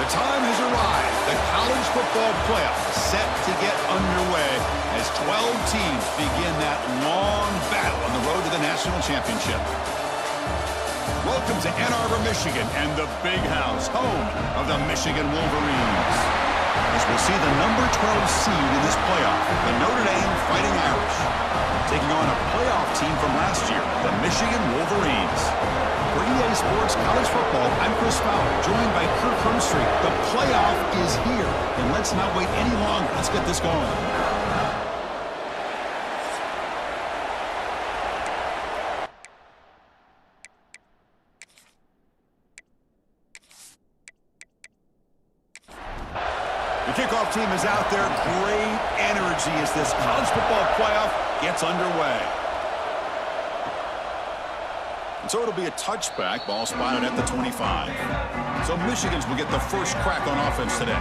time has arrived. The college football playoff is set to get underway as 12 teams begin that long battle on the road to the national championship. Welcome to Ann Arbor, Michigan, and the Big House, home of the Michigan Wolverines. As we'll see the number 12 seed in this playoff, the Notre Dame Fighting Irish, taking on a playoff team from last year, the Michigan Wolverines. For EA Sports College Football, I'm Chris Fowler, joined by Kirk Hermstreet. The playoff is here, and let's not wait any longer. Let's get this going. The kickoff team is out there. Great energy as this college football playoff gets underway. And so it'll be a touchback, ball spotted at the 25. So Michigan's will get the first crack on offense today.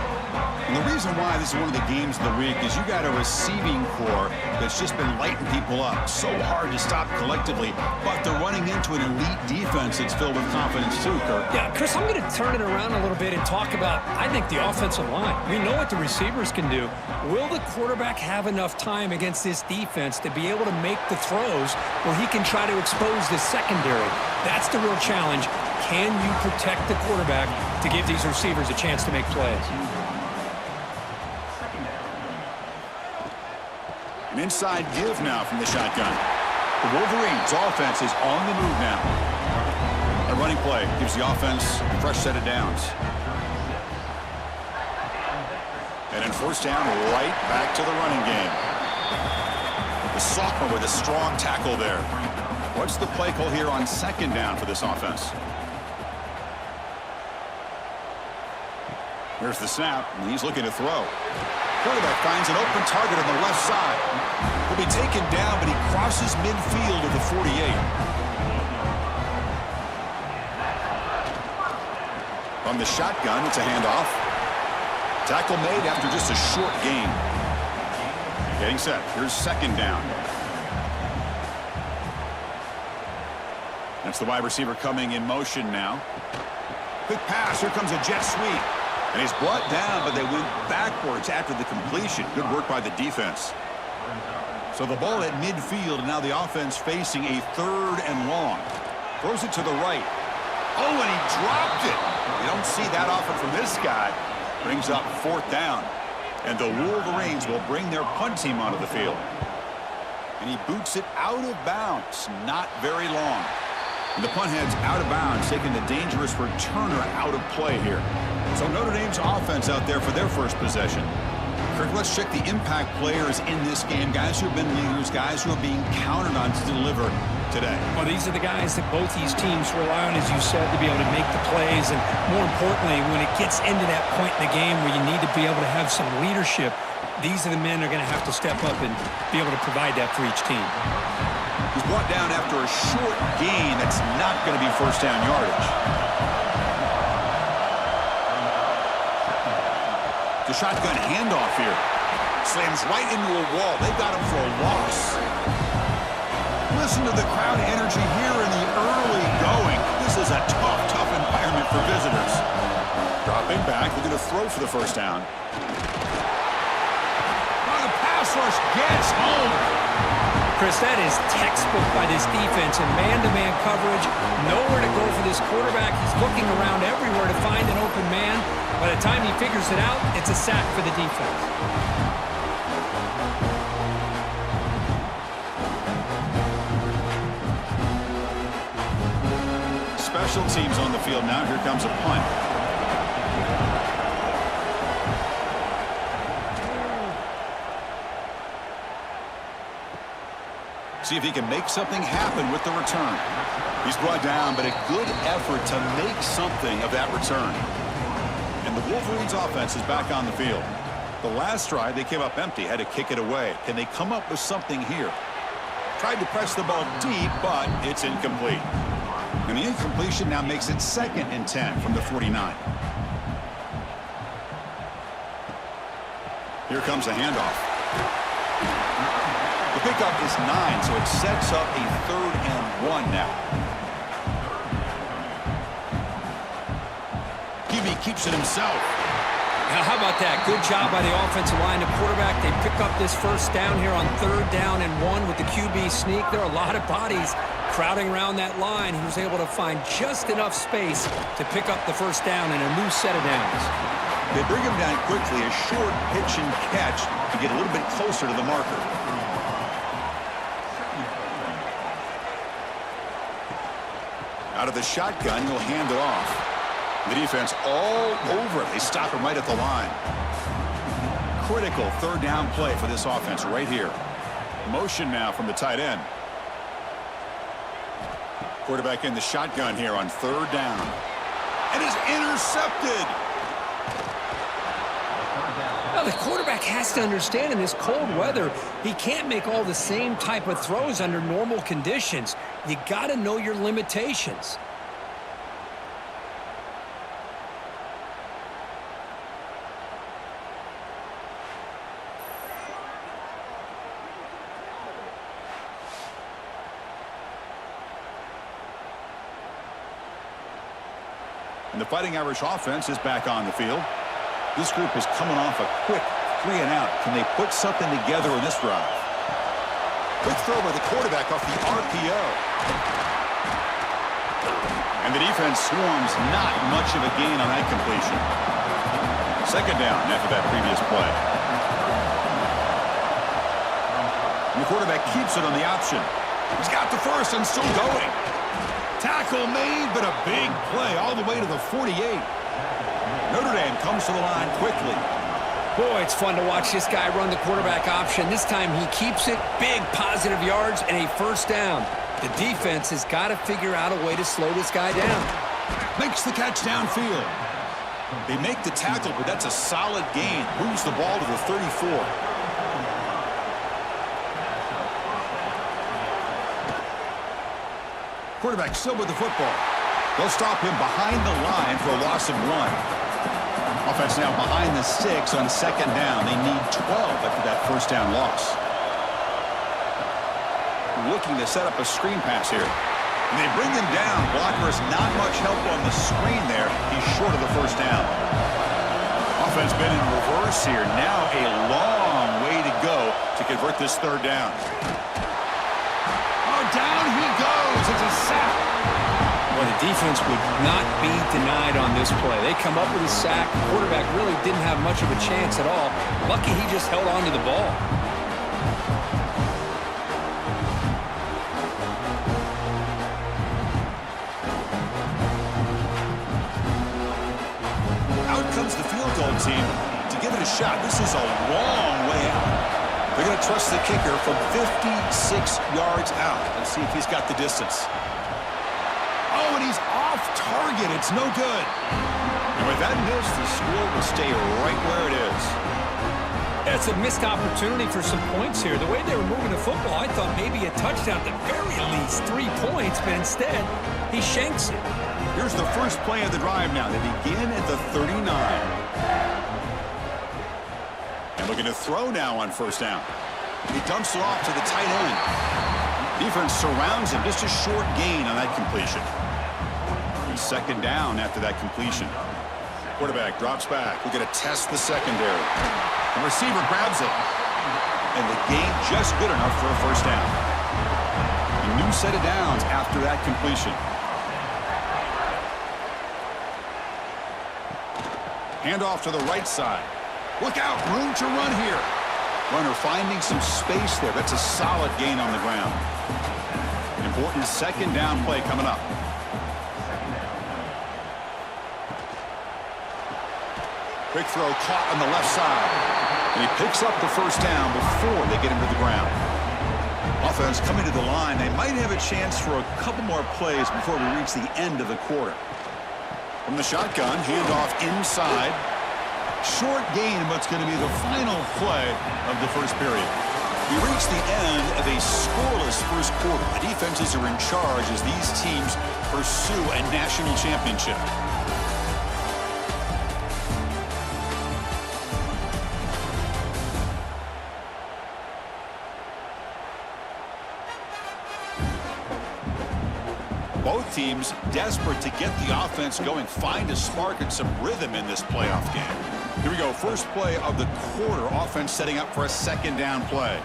And the reason why this is one of the games of the week is you got a receiving core that's just been lighting people up. So hard to stop collectively, but they're running into an elite defense that's filled with confidence too, Kirk. Yeah, Chris, I'm going to turn it around a little bit and talk about, I think, the offensive line. We know what the receivers can do. Will the quarterback have enough time against this defense to be able to make the throws where he can try to expose the secondary? That's the real challenge. Can you protect the quarterback to give these receivers a chance to make plays? An inside give now from the shotgun. The Wolverines' offense is on the move now. A running play gives the offense a fresh set of downs. And in first down, right back to the running game. The sophomore with a strong tackle there. What's the play call here on second down for this offense? Here's the snap, and he's looking to throw. Quarterback finds an open target on the left side. He'll be taken down, but he crosses midfield of the 48. From the shotgun, it's a handoff. Tackle made after just a short gain. Getting set. Here's second down. That's the wide receiver coming in motion now. Quick pass. Here comes a jet sweep. And he's brought down, but they went backwards after the completion. Good work by the defense. So the ball at midfield, and now the offense facing a third and long. Throws it to the right. Oh, and he dropped it. You don't see that often from this guy. Brings up fourth down. And the Wolverines will bring their punt team onto the field. And he boots it out of bounds. Not very long. And the punt heads out of bounds, taking the dangerous returner out of play here. So Notre Dame's offense out there for their first possession. Kirk, let's check the impact players in this game. Guys who have been leaders, guys who are being counted on to deliver today. Well, these are the guys that both these teams rely on, as you said, to be able to make the plays. And more importantly, when it gets into that point in the game where you need to be able to have some leadership, these are the men that are going to have to step up and be able to provide that for each team. He's brought down after a short gain. That's not going to be first down yardage. The shotgun handoff here. Slams right into a wall. They've got him for a loss. Listen to the crowd energy here in the early going. This is a tough environment for visitors. Dropping back, looking to throw for the first down. Oh, the pass rush gets home. Chris, that is textbook by this defense and man-to-man coverage. Nowhere to go for this quarterback. He's looking around everywhere to find an open man. By the time he figures it out, it's a sack for the defense. Special teams on the field now. Here comes a punt. See if he can make something happen with the return. He's brought down, but a good effort to make something of that return. And the Wolverines offense is back on the field. The last drive, they came up empty, had to kick it away. Can they come up with something here? Tried to press the ball deep, but it's incomplete. And the incompletion now makes it 2nd and 10 from the 49. Here comes a handoff. The pickup is 9, so it sets up a 3rd and 1 now. QB keeps it himself. Now, how about that? Good job by the offensive line. The quarterback, they pick up this first down here on 3rd down and 1 with the QB sneak. There are a lot of bodies crowding around that line. He was able to find just enough space to pick up the first down and a new set of downs. They bring him down quickly, a short pitch and catch to get a little bit closer to the marker. Out of the shotgun, he'll hand it off. The defense all over it. They stop him right at the line. Critical 3rd down play for this offense right here. Motion now from the tight end. Quarterback in the shotgun here on 3rd down. And is intercepted. Now, the quarterback has to understand in this cold weather, he can't make all the same type of throws under normal conditions. You got to know your limitations. And the Fighting Irish offense is back on the field. This group is coming off a quick 3 and out. Can they put something together in this drive? Quick throw by the quarterback off the RPO. And the defense swarms, not much of a gain on that completion. 2nd down after that previous play. And the quarterback keeps it on the option. He's got the first and still going. Tackle made, but a big play all the way to the 48. Notre Dame comes to the line quickly. Boy, it's fun to watch this guy run the quarterback option. This time he keeps it, big positive yards, and a first down. The defense has got to figure out a way to slow this guy down. Makes the catch downfield. They make the tackle, but that's a solid gain. Moves the ball to the 34. Quarterback still with the football. They'll stop him behind the line for a loss of 1. Offense now behind the 6 on 2nd down. They need 12 after that first down loss. Looking to set up a screen pass here. And they bring him down. Blocker's not much help on the screen there. He's short of the first down. Offense been in reverse here. Now a long way to go to convert this 3rd down. Oh, down he goes. It's a sack. Well, the defense would not be denied on this play. They come up with a sack. The quarterback really didn't have much of a chance at all. Lucky he just held on to the ball. Out comes the field goal team to give it a shot. This is a long way out. They're going to trust the kicker from 56 yards out. Let's see if he's got the distance. Oh, and he's off target. It's no good. And with that miss, the score will stay right where it is. That's a missed opportunity for some points here. The way they were moving the football, I thought maybe a touchdown, at the very least 3 points, but instead, he shanks it. Here's the first play of the drive now. They begin at the 39. And looking to throw now on first down. He dumps it off to the tight end. Defense surrounds him. Just a short gain on that completion. And 2nd down after that completion. Quarterback drops back. We're going to test the secondary. The receiver grabs it. And the gain just good enough for a first down. A new set of downs after that completion. Handoff to the right side. Look out, room to run here. Runner finding some space there. That's a solid gain on the ground. Important 2nd down play coming up. Quick throw caught on the left side. And he picks up the first down before they get him to the ground. Offense coming to the line. They might have a chance for a couple more plays before we reach the end of the quarter. From the shotgun, handoff inside. Short gain, but it's going to be the final play of the first period. We reach the end of a scoreless first quarter. The defenses are in charge as these teams pursue a national championship. Both teams desperate to get the offense going, find a spark and some rhythm in this playoff game. Here we go, first play of the quarter. Offense setting up for a second down play.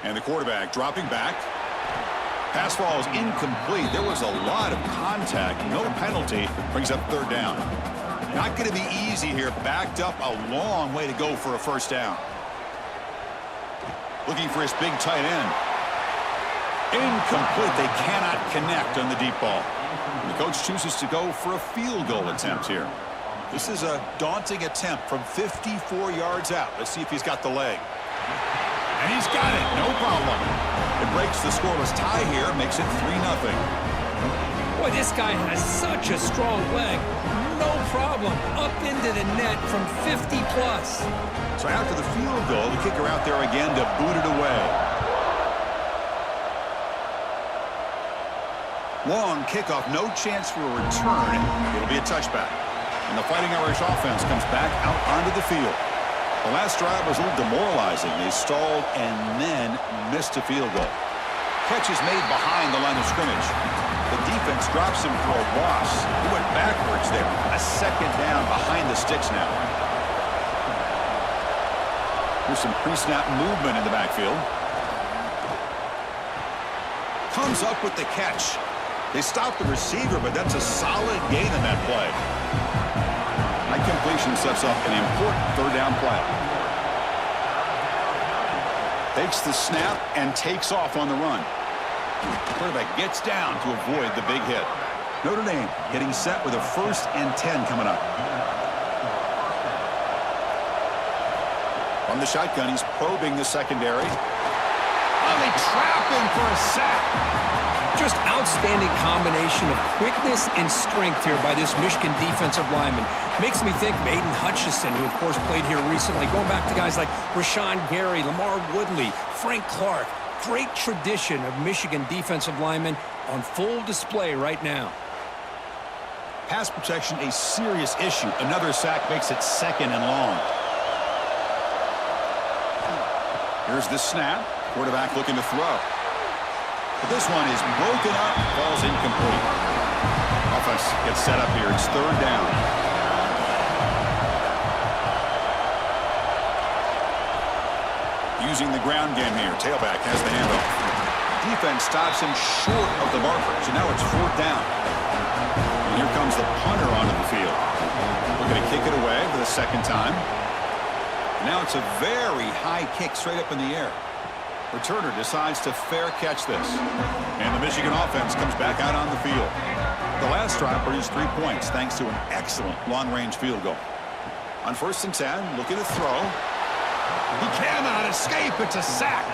And the quarterback dropping back. Pass ball is incomplete. There was a lot of contact. No penalty. Brings up third down. Not going to be easy here. Backed up a long way to go for a first down. Looking for his big tight end. Incomplete. They cannot connect on the deep ball. And the coach chooses to go for a field goal attempt here. This is a daunting attempt from 54 yards out. Let's see if he's got the leg. And he's got it. No problem. It breaks the scoreless tie here. Makes it 3-0. Boy, this guy has such a strong leg. No problem. Up into the net from 50+. So after the field goal, the kicker out there again to boot it away. Long kickoff, no chance for a return. It'll be a touchback. And the Fighting Irish offense comes back out onto the field. The last drive was a little demoralizing. They stalled and then missed a field goal. Catch is made behind the line of scrimmage. The defense drops him for a loss. He went backwards there. A second down behind the sticks now. There's some pre-snap movement in the backfield. Comes up with the catch. They stop the receiver, but that's a solid gain in that play. High completion sets up an important third down play. Takes the snap and takes off on the run. Quarterback gets down to avoid the big hit. Notre Dame getting set with a 1st and 10 coming up. From the shotgun, he's probing the secondary. Oh, they trap him for a sack. Just outstanding combination of quickness and strength here by this Michigan defensive lineman. Makes me think of Aiden Hutchinson, who, of course, played here recently. Going back to guys like Rashawn Gary, Lamar Woodley, Frank Clark. Great tradition of Michigan defensive linemen on full display right now. Pass protection, a serious issue. Another sack makes it 2nd and long. Here's the snap. Quarterback looking to throw. But this one is broken up, falls incomplete. Offense gets set up here. It's 3rd down. Using the ground game here. Tailback has the handoff. Defense stops him short of the markers, and now it's 4th down. And here comes the punter onto the field. Looking to kick it away for the 2nd time. Now it's a very high kick straight up in the air. Returner decides to fair catch this. And the Michigan offense comes back out on the field. The last drive produced 3 points thanks to an excellent long-range field goal. On 1st and 10, looking to throw. He cannot escape. It's a sack.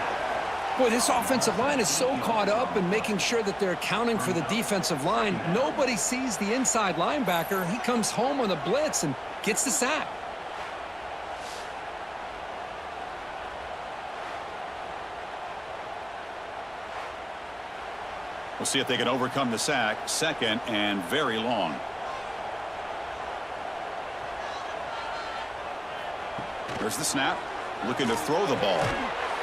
Boy, this offensive line is so caught up in making sure that they're accounting for the defensive line. Nobody sees the inside linebacker. He comes home on the blitz and gets the sack. We'll see if they can overcome the sack. 2nd and very long. There's the snap. Looking to throw the ball.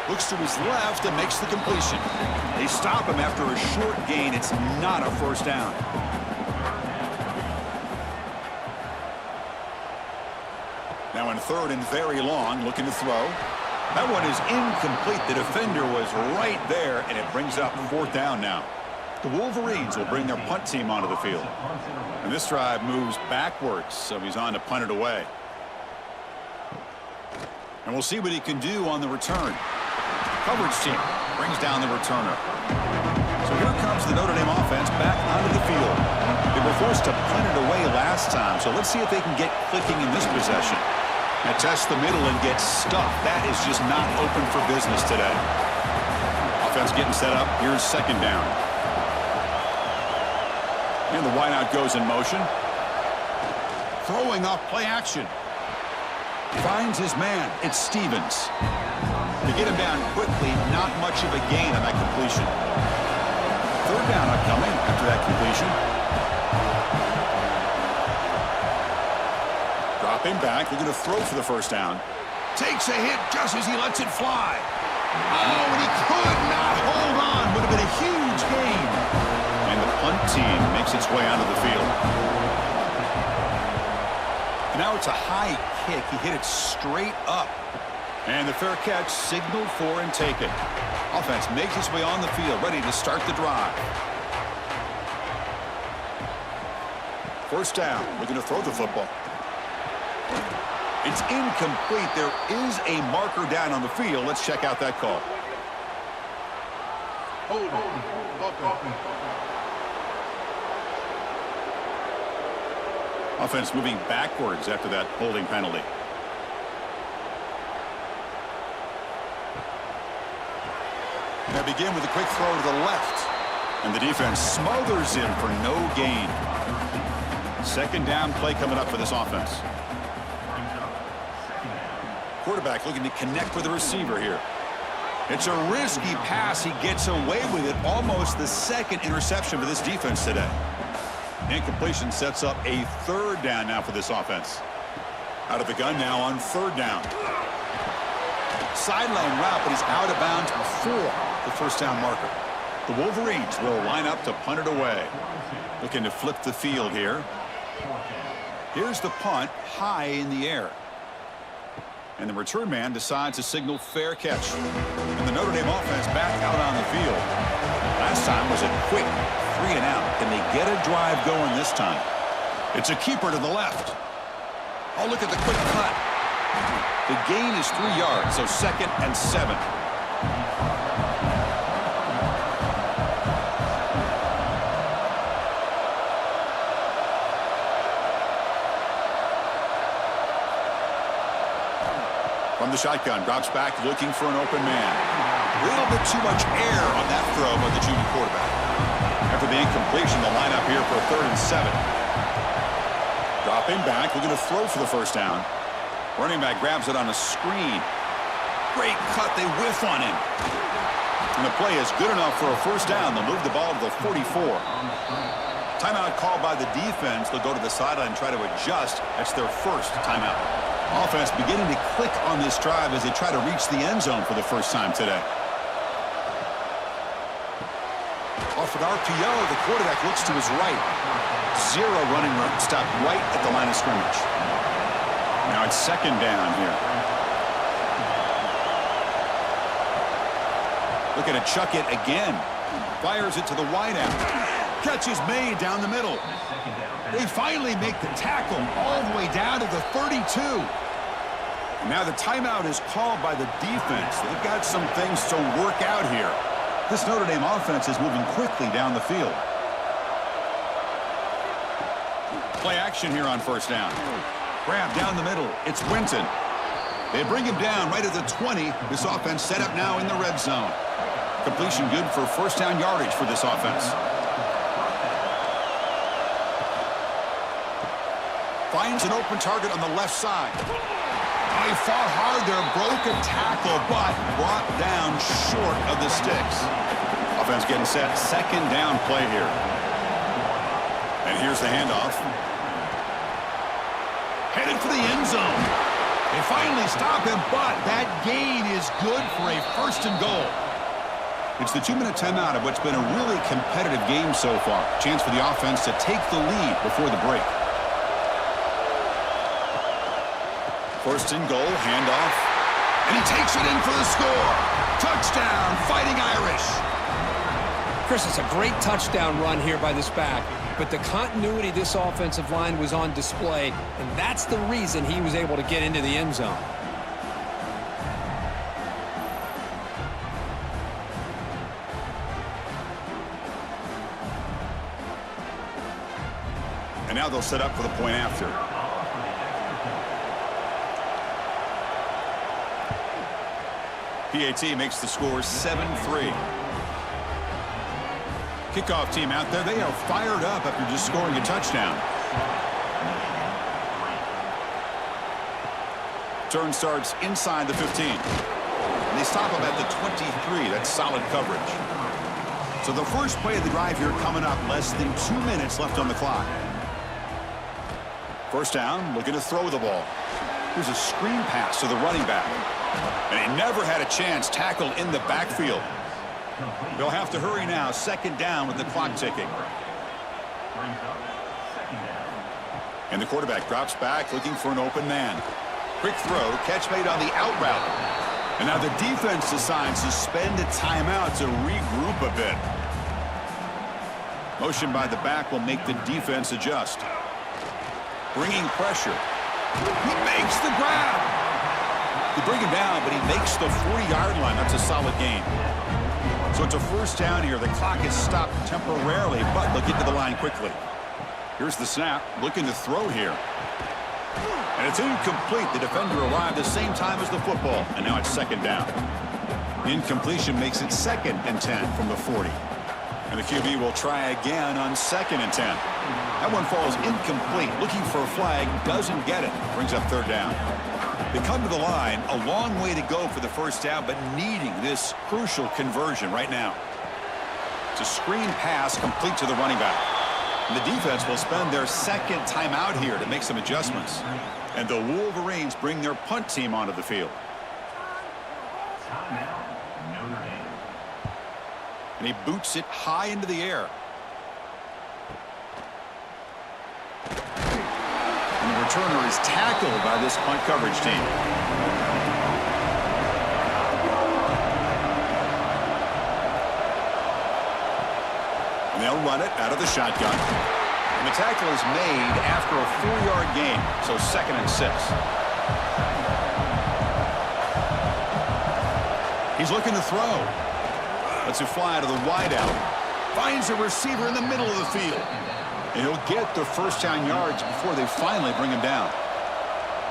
Looks to his left and makes the completion. They stop him after a short gain. It's not a 1st down. Now in 3rd and very long, looking to throw. That one is incomplete. The defender was right there, and it brings up 4th down now. The Wolverines will bring their punt team onto the field. And this drive moves backwards, so he's on to punt it away. And we'll see what he can do on the return. Coverage team brings down the returner. So here comes the Notre Dame offense back onto the field. They were forced to punt it away last time, so let's see if they can get clicking in this possession. And test the middle and get stuffed. That is just not open for business today. Offense getting set up. Here's 2nd down. And the wideout goes in motion. Throwing off play action. Finds his man. It's Stevens. To get him down quickly, not much of a gain on that completion. 3rd down upcoming after that completion. Dropping back, looking to throw for the 1st down. Takes a hit just as he lets it fly. Oh, and he could not hold on. team makes its way onto the field. And now it's a high kick. He hit it straight up. And the fair catch signaled for and taken. Offense makes its way on the field, ready to start the drive. First down, looking to throw the football. It's incomplete. There is a marker down on the field. Let's check out that call. Offense moving backwards after that holding penalty. They begin with a quick throw to the left. And the defense smothers him for no gain. Second down play coming up for this offense. Quarterback looking to connect with the receiver here. It's a risky pass. He gets away with it. Almost the second interception for this defense today. Incompletion sets up a third down now for this offense. Out of the gun now on third down. Sideline route, but he's out of bounds before the first down marker. The Wolverines will line up to punt it away. Looking to flip the field here. Here's the punt, high in the air. And the return man decides to signal fair catch. And the Notre Dame offense back out on the field. Last time was a quick 3 and out. Can they get a drive going this time? It's a keeper to the left. Oh, look at the quick cut. The gain is 3 yards, so 2nd and 7. From the shotgun, drops back, looking for an open man. A little bit too much air on that throw by the junior quarterback. After the incompletion, the lineup here for a 3rd and 7. Dropping back, looking to throw for the first down. Running back grabs it on a screen. Great cut, they whiff on him. And the play is good enough for a first down. They'll move the ball to the 44. Timeout called by the defense. They'll go to the sideline and try to adjust. That's their first timeout. Offense beginning to click on this drive as they try to reach the end zone for the first time today. Off an RPO, the quarterback looks to his right. 0 running room, stopped right at the line of scrimmage. Now it's 2nd down here. Looking to chuck it again. Fires it to the wideout. Catch is made down the middle. They finally make the tackle all the way down to the 32. And now the timeout is called by the defense. They've got some things to work out here. This Notre Dame offense is moving quickly down the field. Play action here on first down. Grab down the middle. It's Winton. They bring him down right at the 20. This offense set up now in the red zone. Completion good for first down yardage for this offense. Finds an open target on the left side. He fought hard there, broke a tackle, but brought down short of the sticks. Offense getting set, 2nd down play here. And here's the handoff. Headed for the end zone. They finally stop him, but that gain is good for a 1st and goal. It's the 2-minute timeout of what's been a really competitive game so far. Chance for the offense to take the lead before the break. 1st and goal, handoff. And he takes it in for the score. Touchdown, Fighting Irish. Chris, it's a great touchdown run here by this back, but the continuity of this offensive line was on display, and that's the reason he was able to get into the end zone. And now they'll set up for the point after. PAT makes the score 7-3. Kickoff team out there. They are fired up after just scoring a touchdown. Turn starts inside the 15. And they stop him at the 23. That's solid coverage. So the first play of the drive here coming up. Less than 2 minutes left on the clock. First down, looking to throw the ball. Here's a screen pass to the running back. And he never had a chance, tackled in the backfield. They'll have to hurry now, 2nd down with the clock ticking. And the quarterback drops back looking for an open man. Quick throw, catch made on the out route. And now the defense decides to spend a timeout to regroup a bit. Motion by the back will make the defense adjust. Bringing pressure. He makes the grab. They bring him down, but he makes the 40-yard line. That's a solid gain. So it's a first down here. The clock is stopped temporarily, but they'll get to the line quickly. Here's the snap, looking to throw here. And it's incomplete. The defender arrived the same time as the football, and now it's second down. Incompletion makes it 2nd and 10 from the 40. And the QB will try again on 2nd and 10. That one falls incomplete. Looking for a flag, doesn't get it. Brings up 3rd down. They come to the line, a long way to go for the first down, but needing this crucial conversion right now. It's a screen pass complete to the running back. And the defense will spend their 2nd timeout here to make some adjustments. And the Wolverines bring their punt team onto the field. Notre Dame. And he boots it high into the air. And the returner is tackled by this punt coverage team. And they'll run it out of the shotgun. And the tackle is made after a 4-yard gain, so 2nd and 6. He's looking to throw. Lets it fly to the wideout. Finds a receiver in the middle of the field. And he'll get the first down yards before they finally bring him down.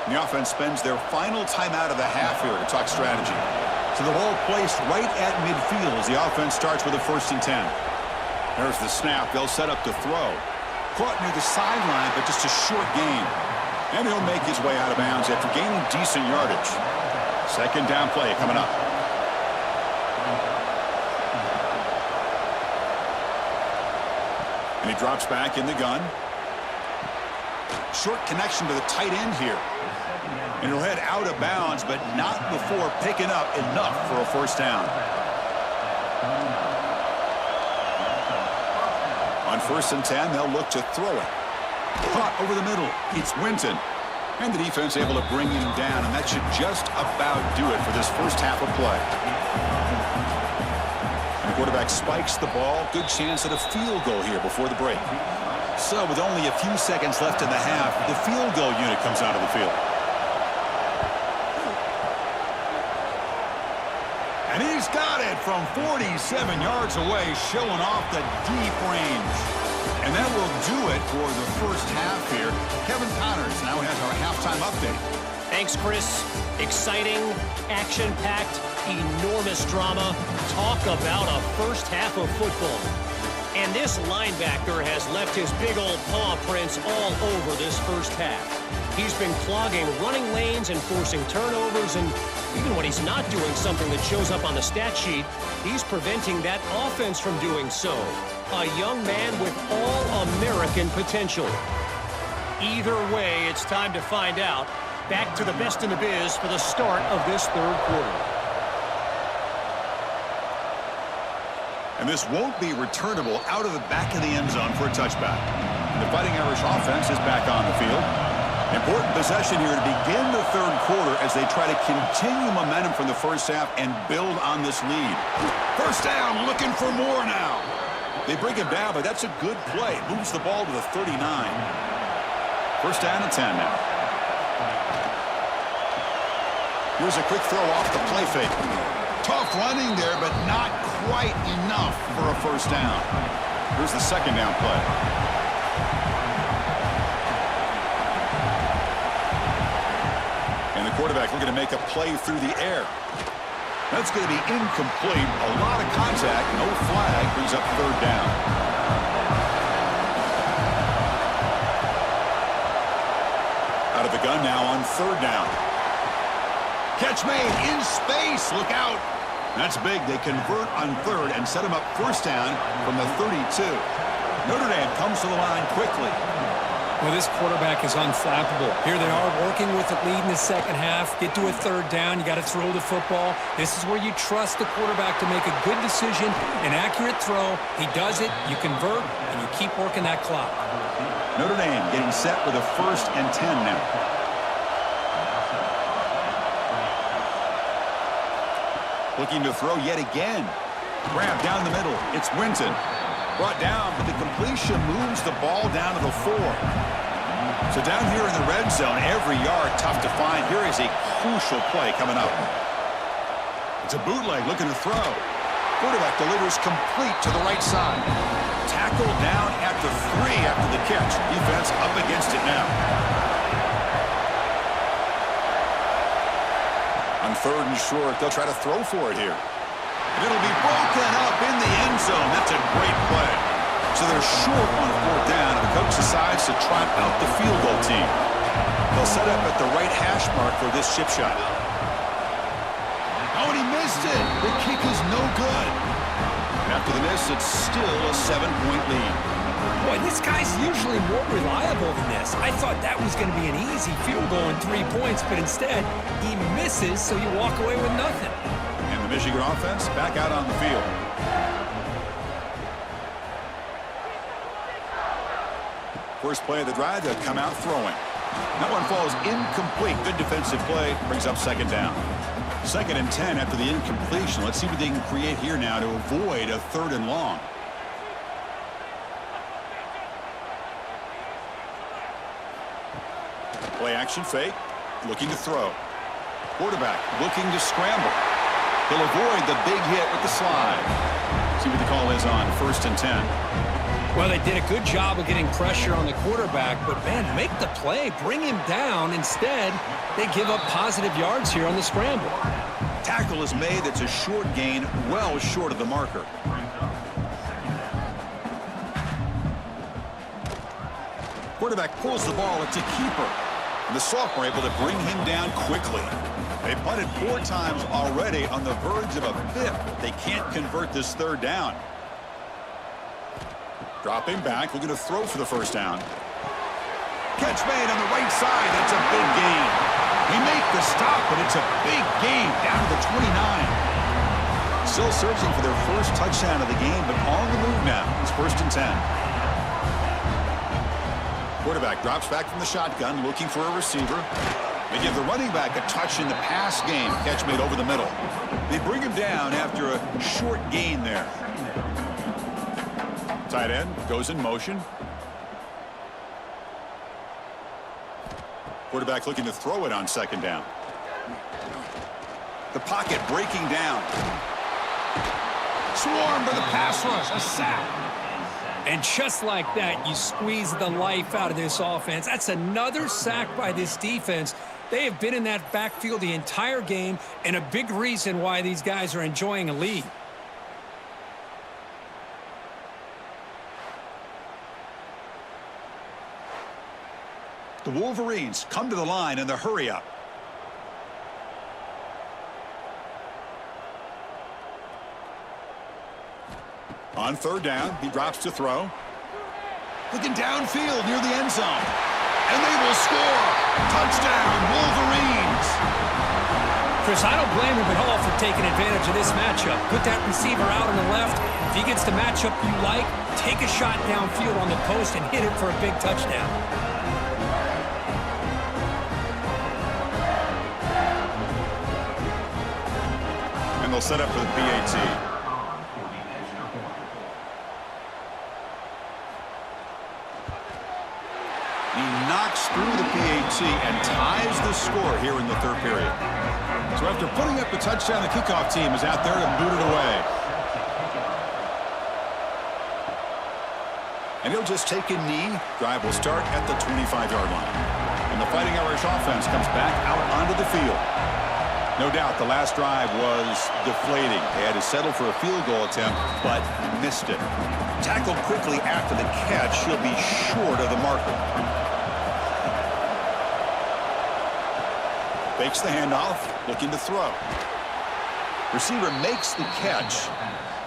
And the offense spends their final timeout of the half here to talk strategy. So the ball placed right at midfield as the offense starts with a 1st and 10. There's the snap. They'll set up to throw. Caught near the sideline, but just a short gain. And he'll make his way out of bounds after gaining decent yardage. 2nd down play coming up. And he drops back in the gun. Short connection to the tight end here. And he'll head out of bounds, but not before picking up enough for a 1st down. On 1st and 10, they'll look to throw it. Caught over the middle. It's Winton. And the defense able to bring him down, and that should just about do it for this first half of play. And the quarterback spikes the ball. Good chance at a field goal here before the break. So with only a few seconds left in the half, the field goal unit comes out of the field. And he's got it from 47 yards away, showing off the deep range. And that will do it for the first half here. Kevin Connors now has our halftime update. Thanks, Chris. Exciting, action-packed, enormous drama. Talk about a first half of football. And this linebacker has left his big old paw prints all over this first half. He's been clogging running lanes and forcing turnovers, and even when he's not doing something that shows up on the stat sheet, he's preventing that offense from doing so. A young man with all-American potential. Either way, it's time to find out. Back to the best in the biz for the start of this 3rd quarter. And this won't be returnable out of the back of the end zone for a touchback. The Fighting Irish offense is back on the field. Important possession here to begin the 3rd quarter as they try to continue momentum from the first half and build on this lead. First down, looking for more now. They bring him down, but that's a good play. Moves the ball to the 39. First down and 10 now. Here's a quick throw off the play fake. Tough running there, but not quite enough for a first down. Here's the 2nd down play. And the quarterback looking to make a play through the air. That's going to be incomplete. A lot of contact. No flag. Brings up 3rd down. Out of the gun now on 3rd down. Catch made in space. Look out. That's big. They convert on 3rd and set him up first down from the 32. Notre Dame comes to the line quickly. Well, this quarterback is unflappable. Here they are working with the lead in the second half. Get to a third down. You got to throw the football. This is where you trust the quarterback to make a good decision, an accurate throw. He does it, you convert, and you keep working that clock. Notre Dame getting set with a 1st and 10 now. Looking to throw yet again. Grab down the middle. It's Winton. Brought down, but the completion moves the ball down to the 4. So down here in the red zone, every yard tough to find. Here is a crucial play coming up. It's a bootleg looking to throw. Quarterback delivers complete to the right side. Tackle down at the 3 after the catch. Defense up against it now. On 3rd and short, they'll try to throw for it here. And it'll be broken up in the end zone. That's a great play. So they're short on 4th down, and the coach decides to trot out the field goal team. They'll set up at the right hash mark for this chip shot. Oh, and he missed it. The kick is no good. And after the miss, it's still a 7-point lead. Boy, this guy's usually more reliable than this. I thought that was going to be an easy field goal and 3 points, but instead, he misses, so you walk away with nothing. And the Michigan offense back out on the field. First play of the drive, they'll come out throwing. That one falls incomplete. Good defensive play. Brings up 2nd down. 2nd and 10 after the incompletion. Let's see what they can create here now to avoid a 3rd and long. Play action fake. Looking to throw. Quarterback looking to scramble. He'll avoid the big hit with the slide. See what the call is on 1st and 10. Well, they did a good job of getting pressure on the quarterback, but, man, make the play. Bring him down. Instead, they give up positive yards here on the scramble. Tackle is made. It's a short gain, well short of the marker. Quarterback pulls the ball. It's a keeper. And the sophomore able to bring him down quickly. They punted 4 times already, on the verge of a 5th. They can't convert this 3rd down. Dropping back, looking to throw for the 1st down. Catch made on the right side. That's a big gain. They make the stop, but it's a big gain down to the 29. Still searching for their first touchdown of the game, but on the move now. It's 1st and 10. Quarterback drops back from the shotgun, looking for a receiver. They give the running back a touch in the pass game. Catch made over the middle. They bring him down after a short gain there. Tight end goes in motion. Quarterback looking to throw it on 2nd down. The pocket breaking down. Swarmed by the pass rush. A sack. And just like that, you squeeze the life out of this offense. That's another sack by this defense. They have been in that backfield the entire game, and a big reason why these guys are enjoying a lead. The Wolverines come to the line in the hurry-up. On 3rd down, he drops to throw. Looking downfield near the end zone. And they will score. Touchdown, Wolverines. Chris, I don't blame him at all for taking advantage of this matchup. Put that receiver out on the left. If he gets the matchup you like, take a shot downfield on the post and hit it for a big touchdown. And they'll set up for the PAT. He knocks through the PAT and ties the score here in the 3rd period. So after putting up the touchdown, the kickoff team is out there to boot it away. And he'll just take a knee. Drive will start at the 25-yard line. And the Fighting Irish offense comes back out onto the field. No doubt the last drive was deflating. They had to settle for a field goal attempt, but missed it. Tackled quickly after the catch. He'll be short of the marker. Fakes the handoff, looking to throw. Receiver makes the catch.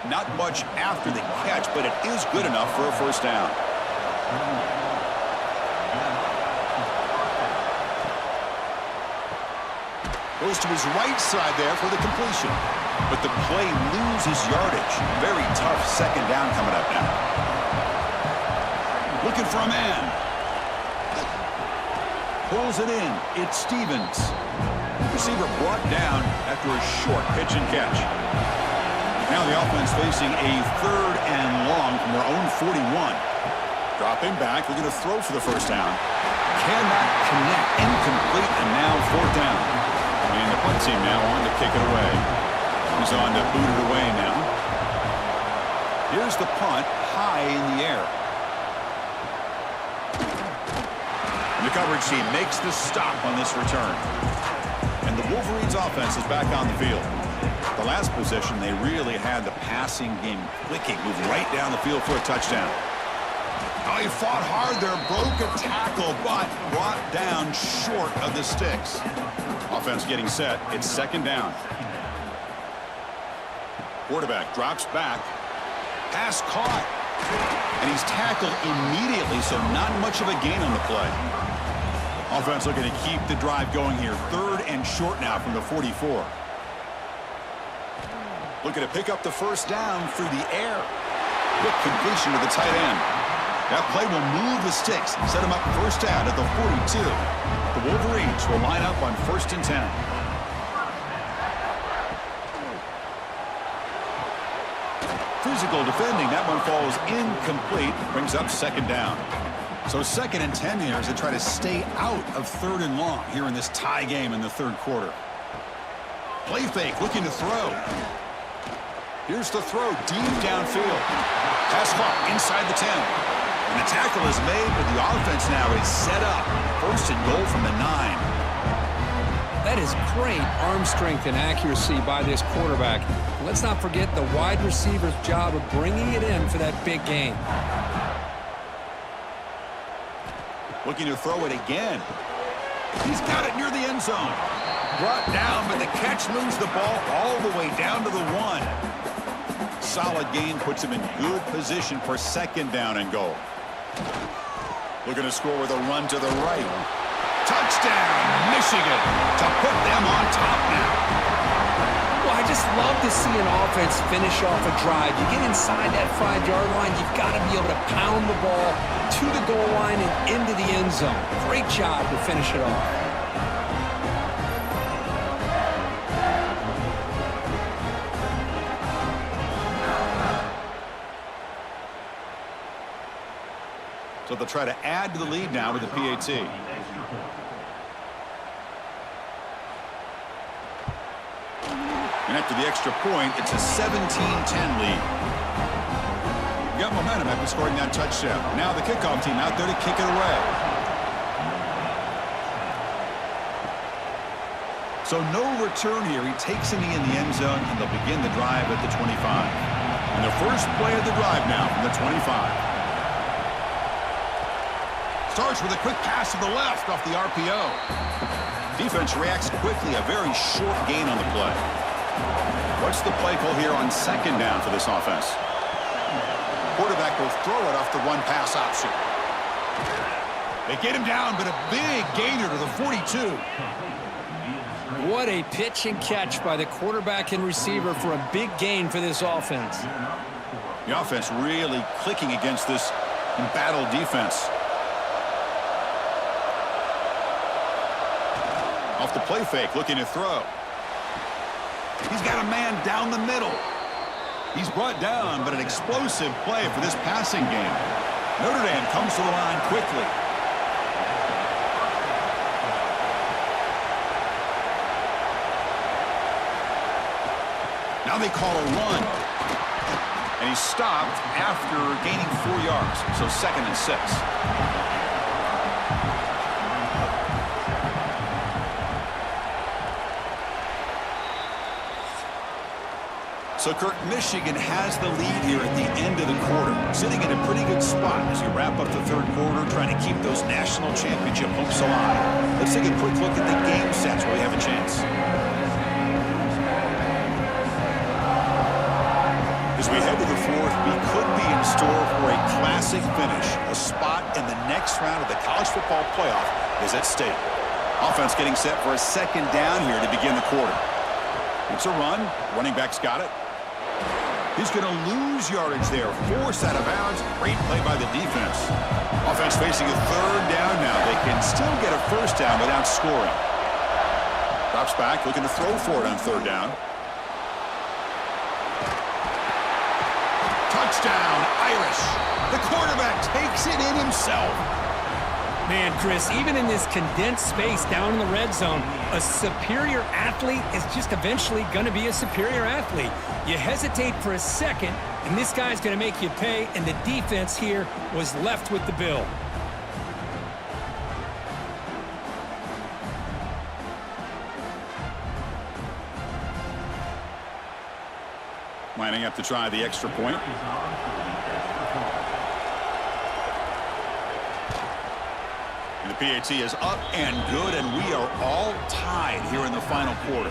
Not much after the catch, but it is good enough for a 1st down. Goes to his right side there for the completion. But the play loses yardage. Very tough second down coming up now. Looking for a man. Pulls it in. It's Stevens. Receiver brought down after a short pitch and catch. Now the offense facing a 3rd and long from their own 41. Dropping back, looking to throw for the first down. Cannot connect. Incomplete, and now 4th down. And the punt team now on to kick it away. He's on to boot it away now. Here's the punt, high in the air. And the coverage team makes the stop on this return. And the Wolverines offense is back on the field. The last possession, they really had the passing game clicking, moved right down the field for a touchdown. Oh, he fought hard there, broke a tackle, but brought down short of the sticks. Offense getting set. It's 2nd down. Quarterback drops back. Pass caught. And he's tackled immediately, so not much of a gain on the play. Offense looking to keep the drive going here. 3rd and short now from the 44. Looking to pick up the first down through the air. Quick completion to the tight end. That play will move the sticks, set him up first down at the 42. The Wolverines will line up on 1st and 10. Physical defending. That one falls incomplete. Brings up 2nd down. So 2nd and 10 here as they try to stay out of 3rd and long here in this tie game in the 3rd quarter. Play fake, looking to throw. Here's the throw deep downfield. Pass caught inside the 10. And the tackle is made, but the offense now is set up. 1st and goal from the 9. That is great arm strength and accuracy by this quarterback. Let's not forget the wide receiver's job of bringing it in for that big game. Looking to throw it again. He's got it near the end zone. Brought down, but the catch moves the ball all the way down to the 1. Solid gain puts him in good position for 2nd down and goal. Looking to score with a run to the right. Touchdown, Michigan, to put them on top now. Well, I just love to see an offense finish off a drive. You get inside that 5-yard line, you've got to be able to pound the ball to the goal line and into the end zone. Great job to finish it off. So they'll try to add to the lead now with the PAT. And after the extra point, it's a 17-10 lead. You got momentum after scoring that touchdown. Now the kickoff team out there to kick it away. So no return here. He takes a knee in the end zone, and they'll begin the drive at the 25. And the first play of the drive now from the 25. Starts with a quick pass to the left off the RPO. Defense reacts quickly. A very short gain on the play. What's the play call here on 2nd down for this offense? Quarterback will throw it off the run-pass option. They get him down, but a big gainer to the 42. What a pitch and catch by the quarterback and receiver for a big gain for this offense. The offense really clicking against this embattled defense. Off the play fake, looking to throw. He's got a man down the middle. He's brought down, but an explosive play for this passing game. Notre Dame comes to the line quickly. Now they call a run. And he's stopped after gaining 4 yards. So 2nd and 6. So, Kirk, Michigan has the lead here at the end of the quarter, sitting in a pretty good spot as you wrap up the 3rd quarter, trying to keep those national championship hopes alive. Let's take a quick look at the game sets where we have a chance. As we head to the 4th, we could be in store for a classic finish. A spot in the next round of the college football playoff is at stake. Offense getting set for a second down here to begin the quarter. It's a run. Running back's got it. He's going to lose yardage there. Forced out of bounds. Great play by the defense. Offense facing a third down now. They can still get a first down without scoring. Drops back, looking to throw for it on third down. Touchdown, Irish. The quarterback takes it in himself. Man, Chris, even in this condensed space down in the red zone, a superior athlete is just eventually going to be a superior athlete. You hesitate for a second, and this guy's going to make you pay, and the defense here was left with the bill. Lining up to try the extra point. And the PAT is up and good, and we are all tied here in the final quarter.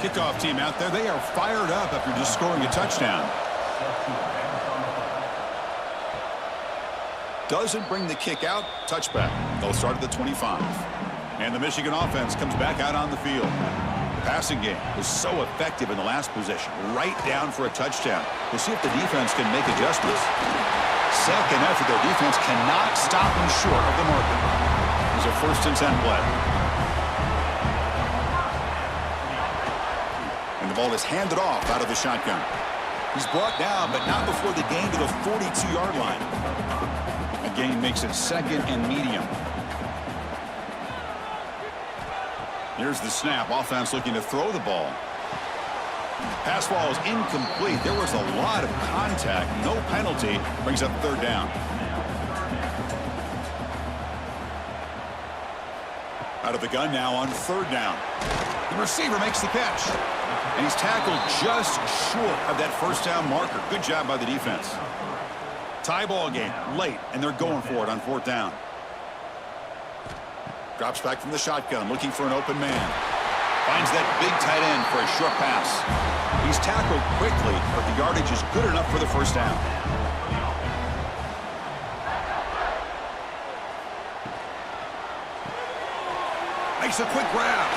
Kickoff team out there, they are fired up after just scoring a touchdown. Doesn't bring the kick out. Touchback. They'll start at the 25. And the Michigan offense comes back out on the field. The passing game was so effective in the last possession. Right down for a touchdown. We'll see if the defense can make adjustments. Second effort, their defense cannot stop them short of the marker. There's a 1st and 10 play. And the ball is handed off out of the shotgun. He's brought down, but not before the gain to the 42-yard line. A gain makes it 2nd and medium. Here's the snap. Offense looking to throw the ball. Pass ball is incomplete. There was a lot of contact. No penalty. Brings up 3rd down. Out of the gun now on 3rd down. The receiver makes the catch. And he's tackled just short of that 1st down marker. Good job by the defense. Tie ball game late, and they're going for it on 4th down. Drops back from the shotgun, looking for an open man. Finds that big tight end for a short pass. He's tackled quickly, but the yardage is good enough for the 1st down. Makes a quick grab.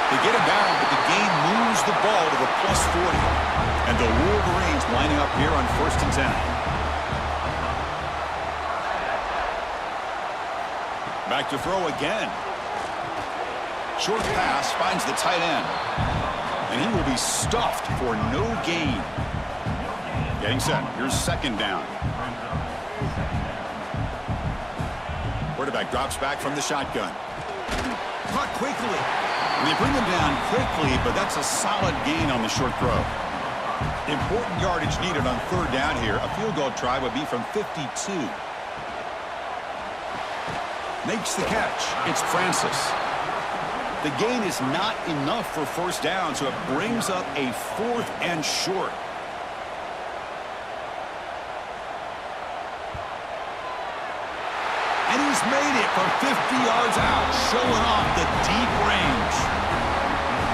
They get him down, but the gain moves the ball to the +40. And the Wolverines lining up here on 1st and 10. Back to throw again. Short pass finds the tight end. And he will be stuffed for no gain. Getting set. Here's 2nd down. Quarterback drops back from the shotgun. Caught quickly. And they bring him down quickly, but that's a solid gain on the short throw. Important yardage needed on 3rd down here. A field goal try would be from 52. Makes the catch. It's Francis. The gain is not enough for 1st down, so it brings up a 4th and short. And he's made it from 50 yards out, showing off the deep range.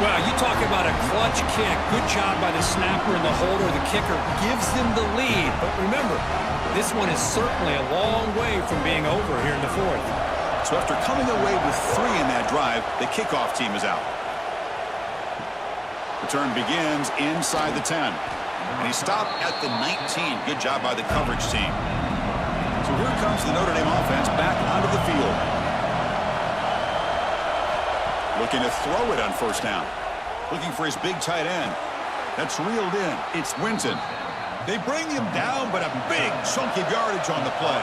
Well, you talk about a clutch kick. Good job by the snapper and the holder. The kicker gives them the lead. But remember, this one is certainly a long way from being over here in the 4th. So after coming away with 3 in that drive, the kickoff team is out. Return begins inside the 10. And he stopped at the 19. Good job by the coverage team. So here comes the Notre Dame offense back onto the field. Looking to throw it on 1st down. Looking for his big tight end. That's reeled in. It's Winton. They bring him down, but a big chunk of yardage on the play.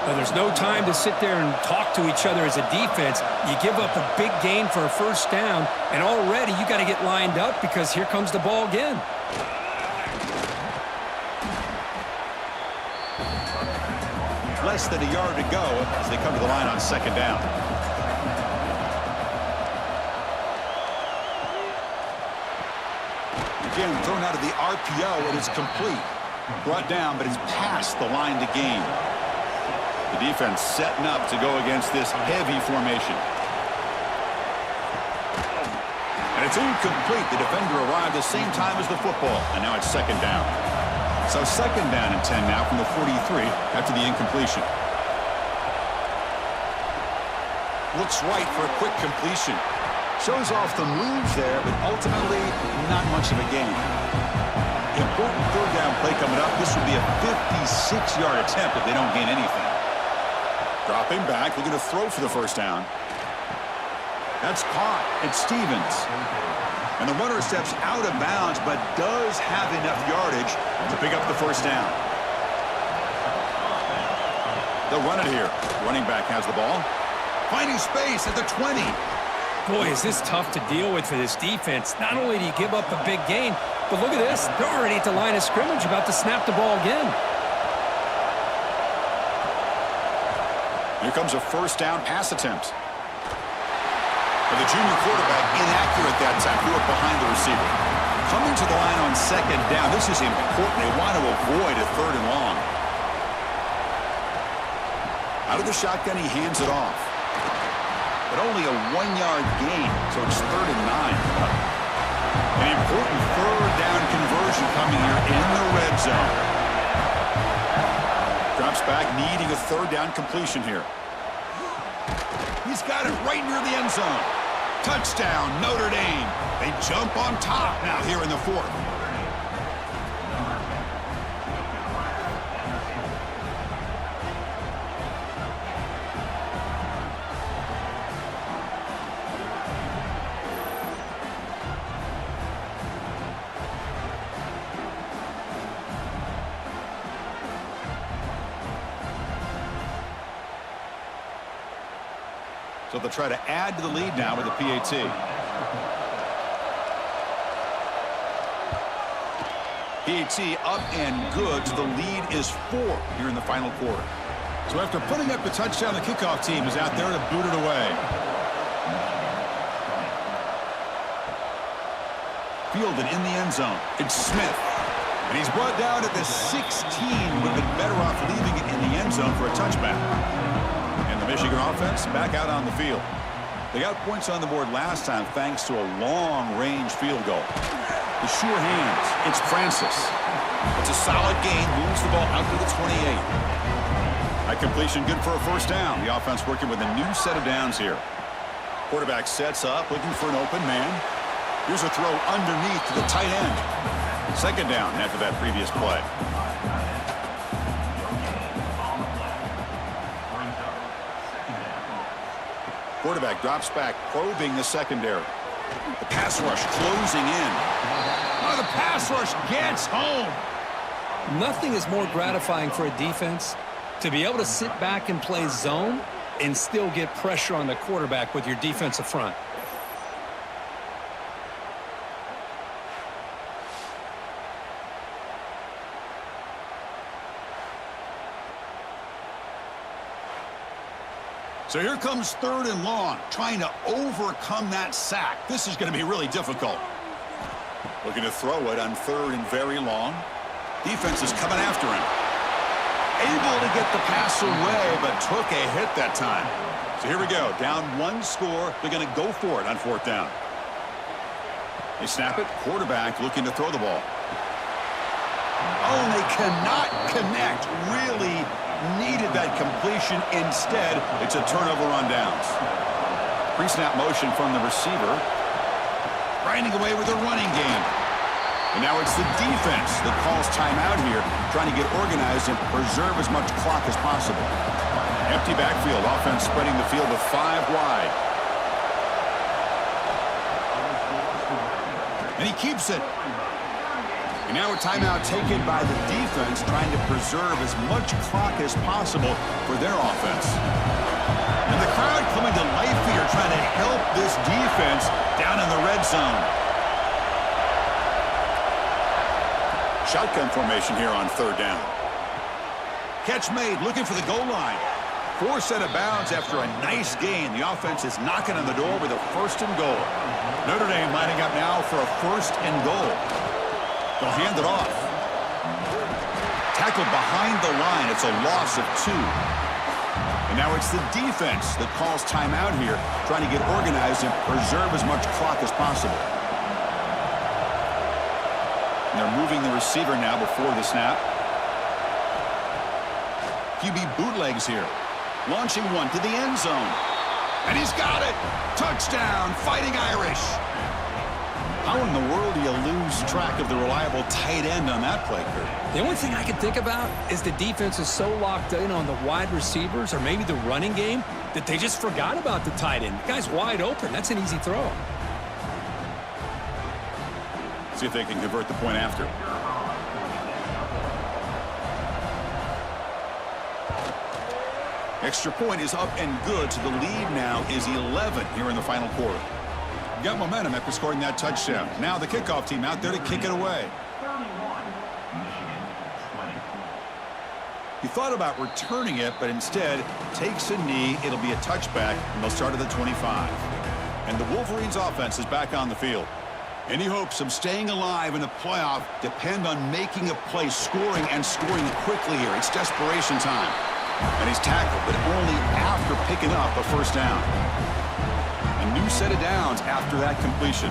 Well, there's no time to sit there and talk to each other as a defense. You give up a big gain for a 1st down, and already you got to get lined up because here comes the ball again. Less than a yard to go as they come to the line on 2nd down. Again, thrown out of the RPO, and it's complete. Brought down, but it's past the line to gain. The defense setting up to go against this heavy formation. And it's incomplete. The defender arrived the same time as the football, and now it's 2nd down. So 2nd down and 10 now from the 43 after the incompletion. Looks right for a quick completion. Shows off the moves there, but ultimately not much of a gain. Important third down play coming up. This would be a 56-yard attempt if they don't gain anything. Dropping back, looking to throw for the first down. That's caught. It's Stevens. And the runner steps out of bounds, but does have enough yardage to pick up the first down. They'll run it here. Running back has the ball. Finding space at the 20. Boy, is this tough to deal with for this defense. Not only do you give up a big gain, but look at this. They're already at the line of scrimmage about to snap the ball again. Here comes a first down pass attempt. But the junior quarterback inaccurate that time. Threw it behind the receiver. Coming to the line on second down. This is important. They want to avoid a third and long. Out of the shotgun, he hands it off. But only a 1-yard gain, so it's 3rd and 9. An important third down conversion coming here in the red zone. Drops back, needing a third down completion here. He's got it right near the end zone. Touchdown, Notre Dame. They jump on top now here in the 4th. So they'll try to add to the lead now with a PAT. PAT up and good. So the lead is 4 here in the final quarter. So after putting up the touchdown, the kickoff team is out there to boot it away. Fielded in the end zone. It's Smith. And he's brought down at the 16. Would have been better off leaving it in the end zone for a touchback. Michigan offense back out on the field. They got points on the board last time thanks to a long-range field goal. The sure hands. It's Francis. It's a solid gain. Moves the ball out to the 28. That completion good for a first down. The offense working with a new set of downs here. Quarterback sets up, looking for an open man. Here's a throw underneath to the tight end. Second down after that previous play. Quarterback drops back, probing the secondary. The pass rush closing in. Oh, the pass rush gets home. Nothing is more gratifying for a defense to be able to sit back and play zone and still get pressure on the quarterback with your defensive front. So here comes 3rd and long, trying to overcome that sack. This is going to be really difficult. Looking to throw it on 3rd and very long. Defense is coming after him. Able to get the pass away, but took a hit that time. So here we go, down 1 score. They're going to go for it on 4th down. They snap it. Quarterback looking to throw the ball. Oh, and they cannot connect. Really needed that completion. Instead, it's a turnover on downs. Pre-snap motion from the receiver. Grinding away with a running game. And now it's the defense that calls timeout here, trying to get organized and preserve as much clock as possible. Empty backfield. Offense spreading the field with 5 wide. And he keeps it. And now a timeout taken by the defense, trying to preserve as much clock as possible for their offense. And the crowd coming to life here, trying to help this defense down in the red zone. Shotgun formation here on 3rd down. Catch made, looking for the goal line. Forced out of bounds after a nice gain. The offense is knocking on the door with a 1st and goal. Notre Dame lining up now for a 1st and goal. They'll hand it off. Tackled behind the line. It's a loss of 2. And now it's the defense that calls timeout here, trying to get organized and preserve as much clock as possible. And they're moving the receiver now before the snap. QB bootlegs here. Launching one to the end zone. And he's got it. Touchdown, Fighting Irish. How in the world do you lose track of the reliable tight end on that play, Kurt? The only thing I can think about is the defense is so locked in on the wide receivers or maybe the running game that they just forgot about the tight end. The guy's wide open. That's an easy throw. See if they can convert the point after. Extra point is up and good, so the lead now is 11 here in the final quarter. Got momentum after scoring that touchdown. Now the kickoff team out there to kick it away. He thought about returning it, but instead takes a knee. It'll be a touchback, and they'll start at the 25. And the Wolverines' offense is back on the field. Any hopes of staying alive in the playoff depend on making a play, scoring and scoring quickly here. It's desperation time. And he's tackled, but only after picking up a first down. A new set of downs after that completion.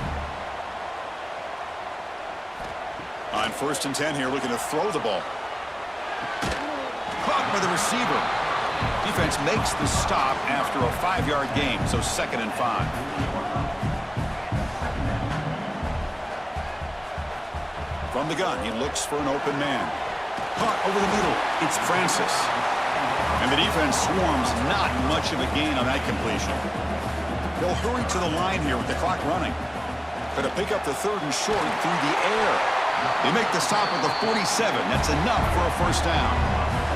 On 1st and 10 here, looking to throw the ball. Caught by the receiver. Defense makes the stop after a 5-yard gain, so 2nd and 5. From the gun, he looks for an open man. Caught over the middle. It's Francis. And the defense swarms, not much of a gain on that completion. They'll hurry to the line here with the clock running. Going to pick up the 3rd and short through the air. They make the stop at the 47. That's enough for a first down.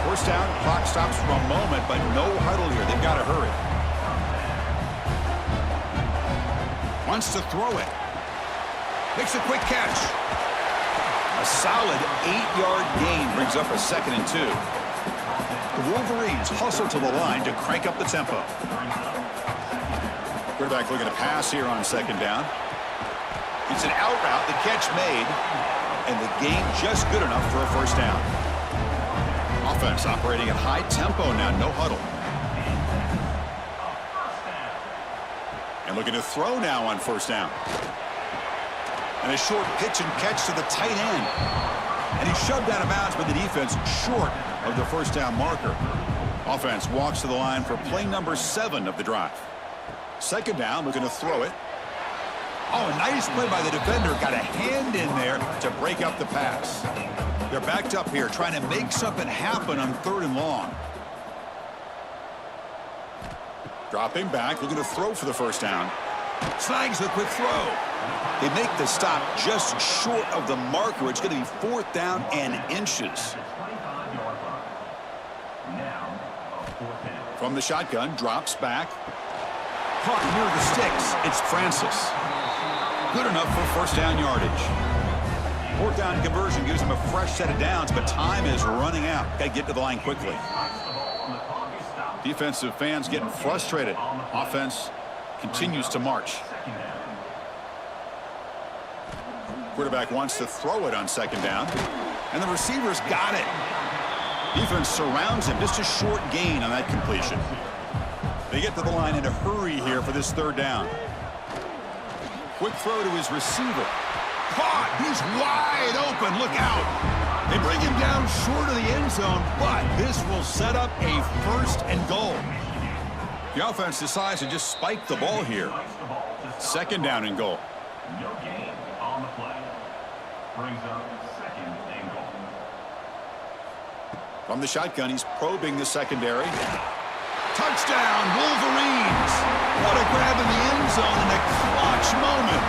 First down, clock stops for a moment, but no huddle here. They've got to hurry. Wants to throw it. Makes a quick catch. A solid 8-yard gain brings up a 2nd and 2. The Wolverines hustle to the line to crank up the tempo. Quarterback looking to pass here on 2nd down. It's an out route, the catch made, and the gain just good enough for a first down. Offense operating at high tempo now, no huddle. And looking to throw now on 1st down. And a short pitch and catch to the tight end. And he's shoved out of bounds by the defense short of the first down marker. Offense walks to the line for play number 7 of the drive. 2nd down, looking to throw it. Oh, nice play by the defender. Got a hand in there to break up the pass. They're backed up here, trying to make something happen on 3rd and long. Dropping back, looking to throw for the first down. Snags the quick throw. They make the stop just short of the marker. It's going to be 4th down and inches. From the shotgun, drops back. Caught near the sticks. It's Francis. Good enough for first down yardage. 4th down conversion gives them a fresh set of downs, but time is running out. Got to get to the line quickly. Defensive fans getting frustrated. Offense continues to march. Quarterback wants to throw it on 2nd down, and the receiver's got it. Defense surrounds him. Just a short gain on that completion. They get to the line in a hurry here for this 3rd down. Quick throw to his receiver. Caught. He's wide open. Look out. They bring him down short of the end zone, but this will set up a 1st and goal. The offense decides to just spike the ball here. 2nd down and goal. No gain on the play. Brings up 2nd and goal. From the shotgun, he's probing the secondary. Touchdown, Wolverines! What a grab in the end zone in a clutch moment.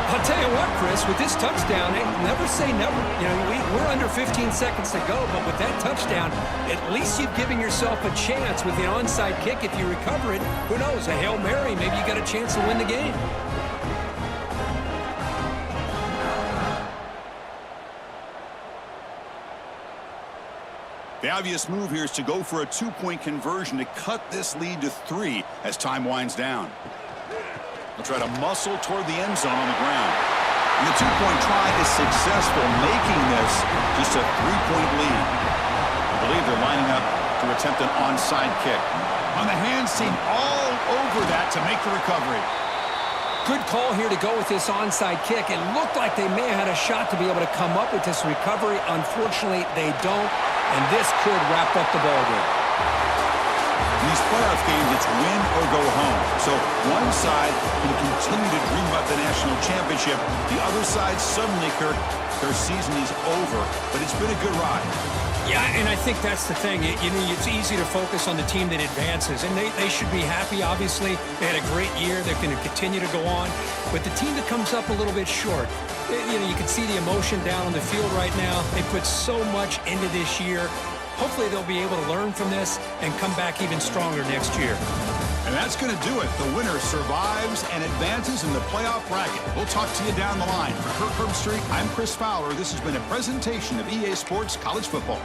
I'll tell you what, Chris, with this touchdown, never say never. You know, we're under 15 seconds to go, but with that touchdown, at least you've given yourself a chance with the onside kick. If you recover it, who knows, a Hail Mary, maybe you got a chance to win the game. The obvious move here is to go for a 2-point conversion to cut this lead to 3 as time winds down. They'll try to muscle toward the end zone on the ground. And the 2-point try is successful, making this just a 3-point lead. I believe they're lining up to attempt an onside kick. On the hands team all over that to make the recovery. Good call here to go with this onside kick. It looked like they may have had a shot to be able to come up with this recovery. Unfortunately, they don't. And this could wrap up the ball game. In these playoff games, it's win or go home. So one side can continue to dream about the national championship. The other side suddenly, Kirk, their season is over, but it's been a good ride. Yeah, and I think that's the thing. It's easy to focus on the team that advances, and they should be happy, obviously. They had a great year. They're going to continue to go on. But the team that comes up a little bit short, you can see the emotion down on the field right now. They put so much into this year. Hopefully they'll be able to learn from this and come back even stronger next year. And that's going to do it. The winner survives and advances in the playoff bracket. We'll talk to you down the line. For Kirk Herbstreit, I'm Chris Fowler. This has been a presentation of EA Sports College Football.